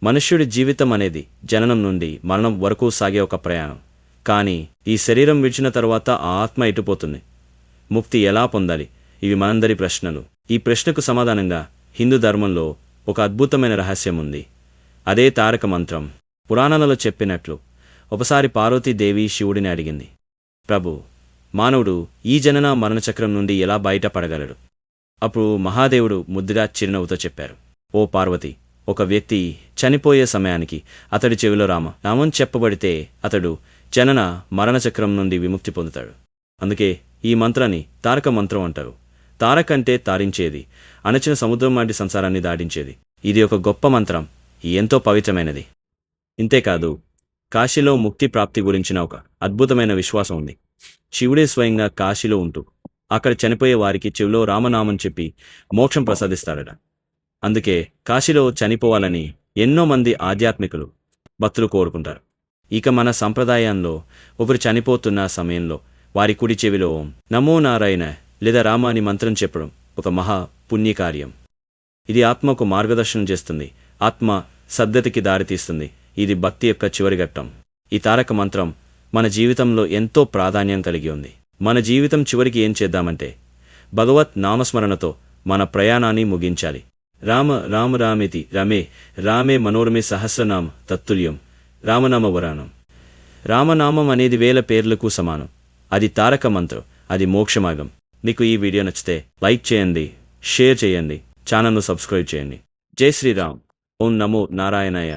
మనుష్యుడి జీవితం అనేది జననం నుండి మరణం వరకు సాగే ఒక ప్రయాణం. కానీ ఈ శరీరం విడిచిన తరువాత ఆ ఆత్మ ఎటుపోతుంది? ముక్తి ఎలా పొందాలి? ఇవి మనందరి ప్రశ్నలు. ఈ ప్రశ్నకు సమాధానంగా హిందూ ధర్మంలో ఒక అద్భుతమైన రహస్యం ఉంది. అదే తారక మంత్రం. పురాణాలలో చెప్పినట్లు ఒకసారి పార్వతీదేవి శివుడిని అడిగింది, ప్రభు, మానవుడు ఈ జనన మరణచక్రం నుండి ఎలా బయటపడగలడు? అప్పుడు మహాదేవుడు ముద్దుగా చిరునవ్వుతో చెప్పారు, ఓ పార్వతి, ఒక వ్యక్తి చనిపోయే సమయానికి అతడి చెవిలో నామం చెప్పబడితే అతడు జనన మరణచక్రం నుండి విముక్తి పొందుతాడు. అందుకే ఈ మంత్రాన్ని తారక మంత్రం అంటారు. తారక్ అంటే తారించేది, అణచిన సముద్రం లాంటి సంసారాన్ని దాటించేది. ఇది ఒక గొప్ప మంత్రం, ఎంతో పవిత్రమైనది. ఇంతేకాదు, కాశీలో ముక్తి ప్రాప్తి గురించిన ఒక అద్భుతమైన విశ్వాసం ఉంది. శివుడే స్వయంగా కాశీలో ఉంటూ అక్కడ చనిపోయే వారికి చెవిలో రామనామం చెప్పి మోక్షం ప్రసాదిస్తాడట. అందుకే కాశీలో చనిపోవాలని ఎన్నో మంది ఆధ్యాత్మికులు భక్తులు కోరుకుంటారు. ఇక మన సంప్రదాయంలో ఒకరు చనిపోతున్న సమయంలో వారి కుడి చెవిలో ఓం నమో నారాయణ లేదా రామ అని మంత్రం చెప్పడం ఒక మహా పుణ్యకార్యం. ఇది ఆత్మకు మార్గదర్శనం చేస్తుంది, ఆత్మ సద్గతికి దారితీస్తుంది. ఇది భక్తి యొక్క చివరి ఘట్టం. ఈ తారక మంత్రం మన జీవితంలో ఎంతో ప్రాధాన్యం కలిగి ఉంది. మన జీవితం చివరికి ఏం చేద్దామంటే భగవత్ నామస్మరణతో మన ప్రయాణాన్ని ముగించాలి. రామ రామ రామేతి రమే రామే మనోరమే సహస్రనామ తత్తుల్యం రామనామ వరానం. రామనామం అనేది 1000 పేర్లకు సమానం. అది తారక మంత్రం, అది మోక్షమార్గం. మీకు ఈ వీడియో నచ్చితే లైక్ చేయండి, షేర్ చేయండి, ఛానల్ను సబ్స్క్రైబ్ చేయండి. జై శ్రీరామ్. ఓం నమో నారాయణాయ.